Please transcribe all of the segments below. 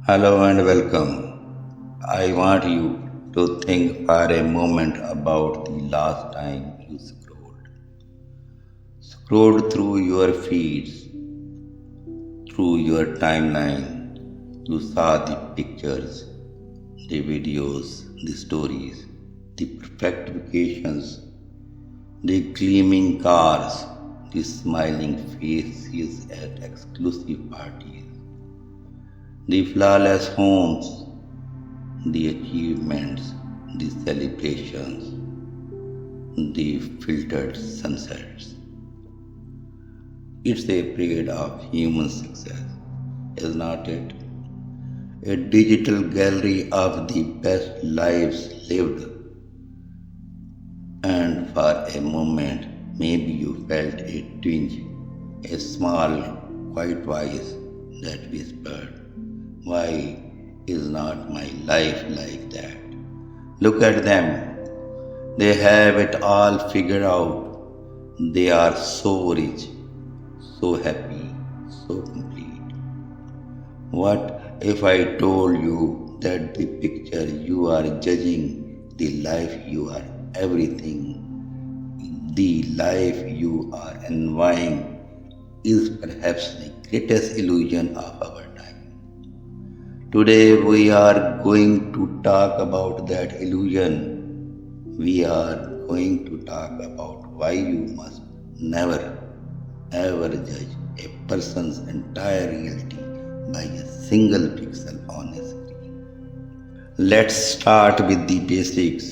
Hello and welcome. I want you to think for a moment about the last time you scrolled through your feeds, through your timeline. You saw the pictures, the videos, the stories, the perfect vacations, the gleaming cars, the smiling faces at exclusive parties, the flawless homes, the achievements, the celebrations, the filtered sunsets. It's a parade of human success, is not it? A digital gallery of the best lives lived, and for a moment, maybe you felt a twinge, a small, quiet voice that whispered, "Why is not my life like that?" Look at them. They have it all figured out. They are so rich, so happy, so complete. What if I told you that the picture you are judging, the life you are everything, the life you are envying, is perhaps the greatest illusion of our time? Today we are going to talk about that illusion. We are going to talk about why you must never ever judge a person's entire reality by a single pixel on a screen. Let's start with the basics.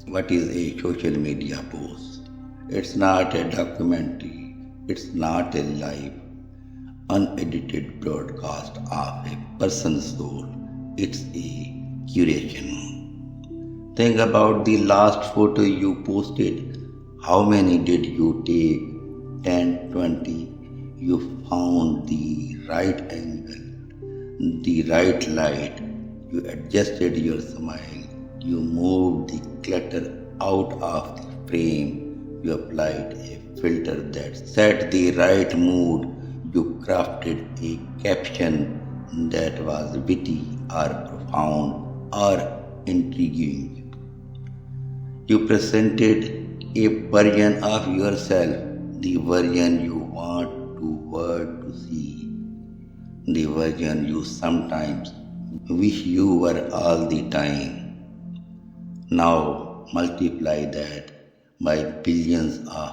What is a social media post? It's not a documentary. It's not a live, unedited broadcast of a person's soul. It's a curation. Think about the last photo you posted. How many did you take? 10, 20? You found the right angle, the right light. You adjusted your smile. You moved the clutter out of the frame. You applied a filter that set the right mood. You crafted a caption that was witty or profound or intriguing. You presented a version of yourself, the version you want the world to see, the version you sometimes wish you were all the time. Now multiply that by billions of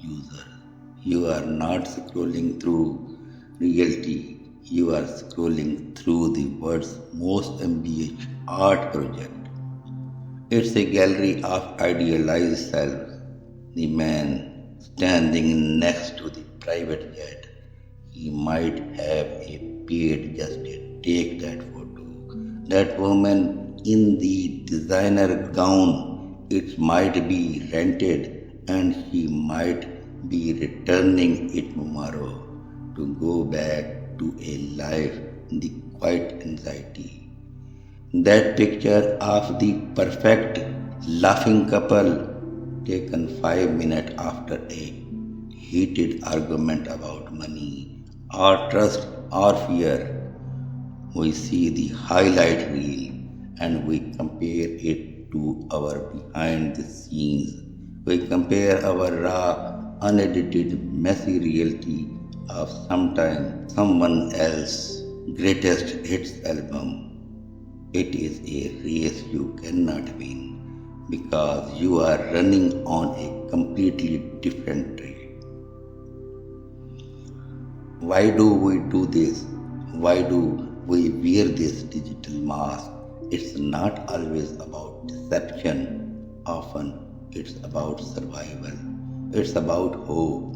users. You are not scrolling through reality, you are scrolling through the world's most ambitious art project. It's a gallery of idealized selves. The man standing next to the private jet, he might have paid just to take that photo. That woman in the designer gown, it might be rented and he might be returning it tomorrow to go back to a life in the quiet anxiety. That picture of the perfect laughing couple taken 5 minutes after a heated argument about money or trust or fear. We see the highlight reel and we compare it to our behind the scenes. We compare our raw, unedited, messy reality of someone else's greatest hits album. It is a race you cannot win because you are running on a completely different track. Why do we do this? Why do we wear this digital mask? It's not always about deception. Often it's about survival. It's about hope.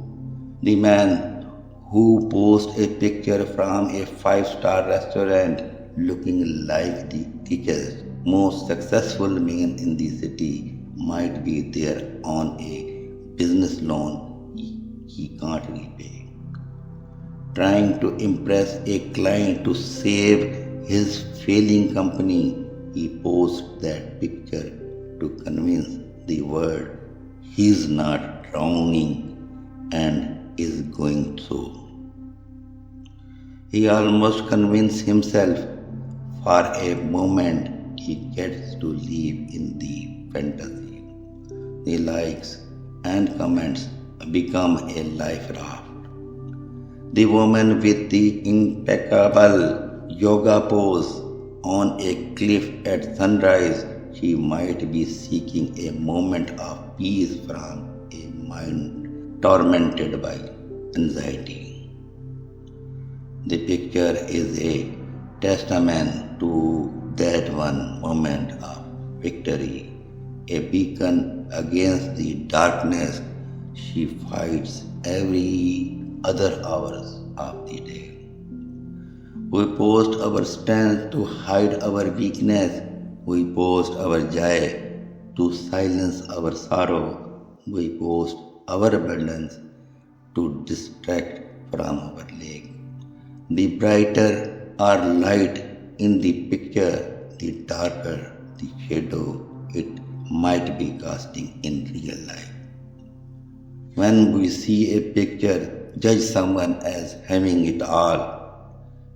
The man who posts a picture from a five-star restaurant looking like the richest, most successful man in the city might be there on a business loan he can't repay, trying to impress a client to save his failing company. He posts that picture to convince the world he's not drowning and is going through. He almost convinced himself For a moment, he gets to live in the fantasy. The likes and comments become a life raft. The woman with the impeccable yoga pose on a cliff at sunrise, she might be seeking a moment of peace from a mind tormented by anxiety. The picture is a testament to that one moment of victory, a beacon against the darkness she fights every other hours of the day. We post our strength to hide our weakness. We post our joy to silence our sorrow. We post our abundance to distract from our lack. The brighter our light in the picture, the darker the shadow it might be casting in real life. When we see a picture, judge someone as having it all,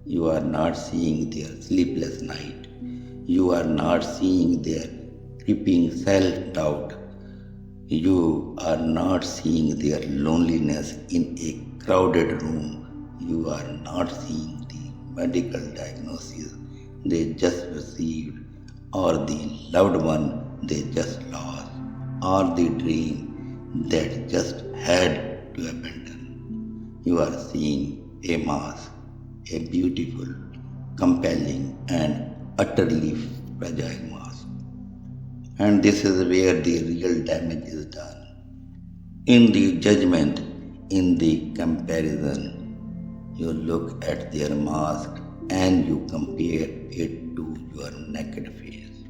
you are not seeing their sleepless night. You are not seeing their creeping self-doubt. You are not seeing their loneliness in a crowded room. You are not seeing the medical diagnosis they just received, or the loved one they just lost, or the dream that just had to abandon. You are seeing a mask, a beautiful, compelling, and utterly fragile mask. And this is where the real damage is done. In the judgment, in the comparison, you look at their mask and you compare it to your naked face.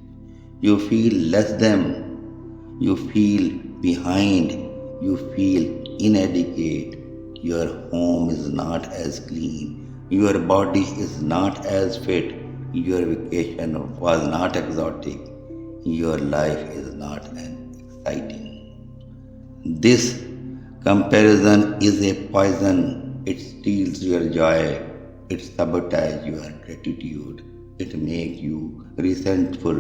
You feel less than, you feel behind, you feel inadequate. Your home is not as clean. Your body is not as fit. Your vacation was not exotic. Your life is not as exciting. This comparison is a poison. It steals your joy. It sabotages your gratitude. It makes you resentful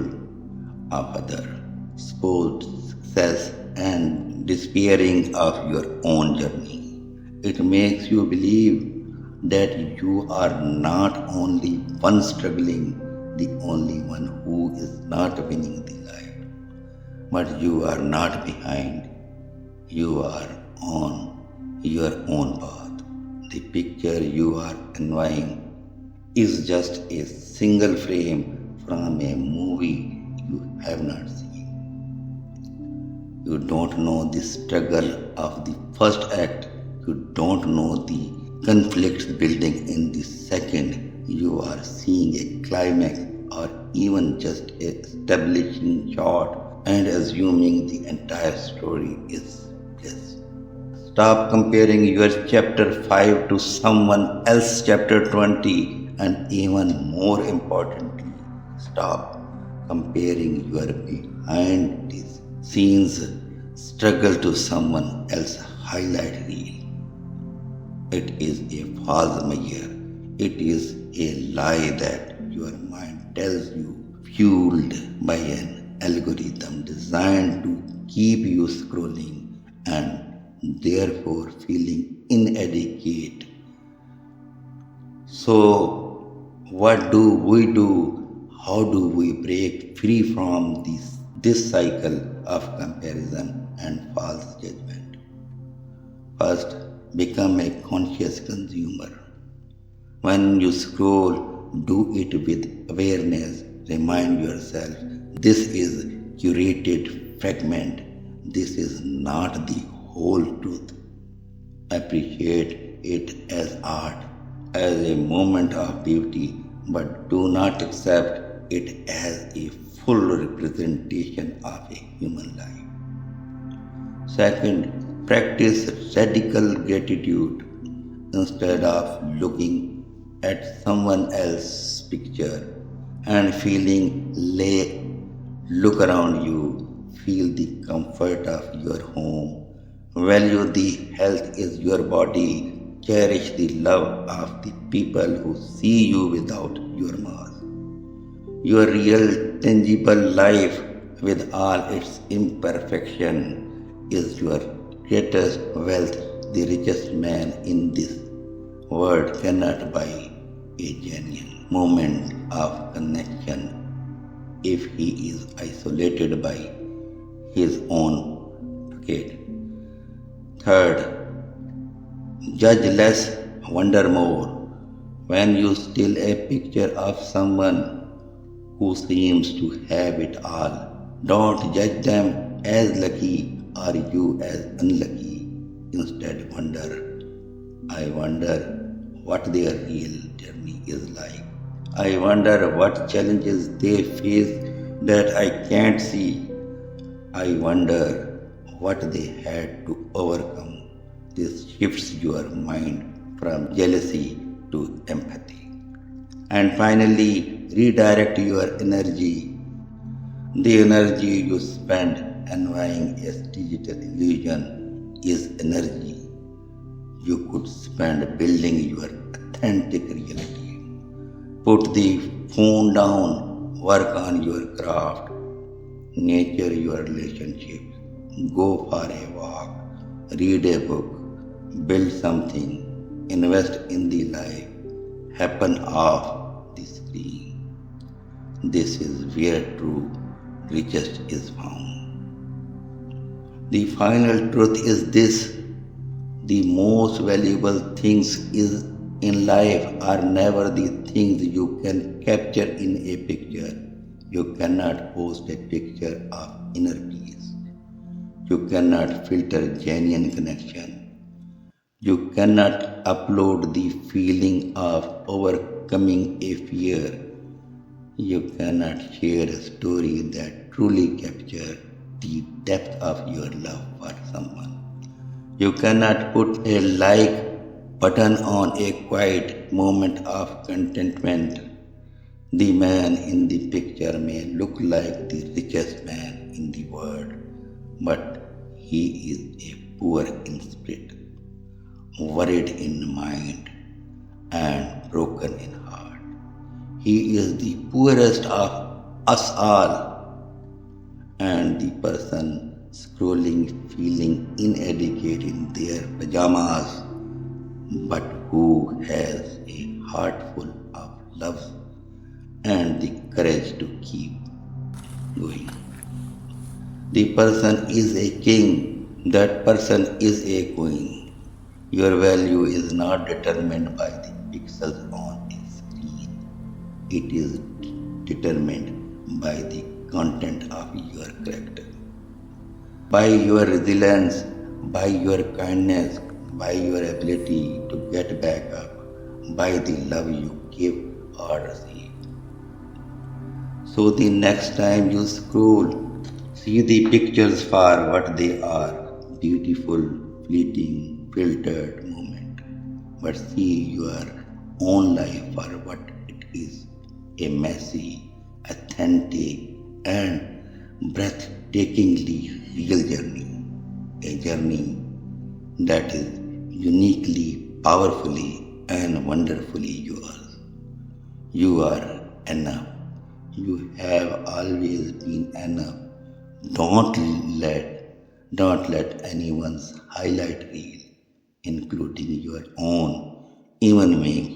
of others, sports, success, and despairing of your own journey. It makes you believe that you are not only one struggling, the only one who is not winning the life, but you are not behind. You are on your own path. The picture you are envying is just a single frame from a movie you have not seen. You don't know the struggle of the first act. You don't know the conflicts building in the second. You are seeing a climax or even just a establishing shot and assuming the entire story is bliss. Stop comparing your chapter 5 to someone else's chapter 20, and even more importantly, stop comparing your behind the scenes struggle to someone else's highlight reel. It is a false measure. It is a lie that your mind tells you, fueled by an algorithm designed to keep you scrolling and therefore feeling inadequate. So, what do we do? How do we break free from this cycle of comparison and false judgment? First, become a conscious consumer. When you scroll, do it with awareness. Remind yourself, this is curated fragment. This is not the whole truth. Appreciate it as art, as a moment of beauty, but do not accept it as a full representation of a human life. Second, practice radical gratitude. Instead of looking at someone else's picture and feeling look around you, feel the comfort of your home, value the health is your body, cherish the love of the people who see you without your mask. Your real, tangible life, with all its imperfection, is your greatest wealth. The richest man in this world cannot buy a genuine moment of connection if he is isolated by his own pocket. Third, judge less, wonder more. When you steal a picture of someone who seems to have it all, don't judge them as lucky or you as unlucky. Instead, wonder, I wonder what their real journey is like. I wonder what challenges they face that I can't see. I wonder what they had to overcome. This shifts your mind from jealousy to empathy. And finally, redirect your energy. The energy you spend envying a digital illusion is energy you could spend building your authentic reality. Put the phone down, work on your craft, nurture your relationships, go for a walk, read a book, build something, invest in the life, happen off the screen. This is where true richest is found. The final truth is this: the most valuable things in life are never the things you can capture in a picture. You cannot post a picture of inner peace. You cannot filter genuine connection. You cannot upload the feeling of overcoming a fear. You cannot share a story that truly captures the depth of your love for someone. You cannot put a like button on a quiet moment of contentment. The man in the picture may look like the richest man in the world, but he is a poor in spirit, worried in mind, and broken in heart. He is the poorest of us all, and the person scrolling feeling inadequate in their pajamas, but who has a heart full of love and the courage to keep going. The person is a king, that person is a queen. Your value is not determined by the pixels on a screen. It is determined by the content of your character, by your resilience, by your kindness, by your ability to get back up, by the love you give or receive. So the next time you scroll, see the pictures for what they are: beautiful, fleeting, filtered moment. But see your own life for what it is: a messy, authentic, and breathtakingly real journey. A journey that is uniquely, powerfully, and wonderfully yours. You are enough. You have always been enough. Don't let anyone's highlight reel, including your own, even make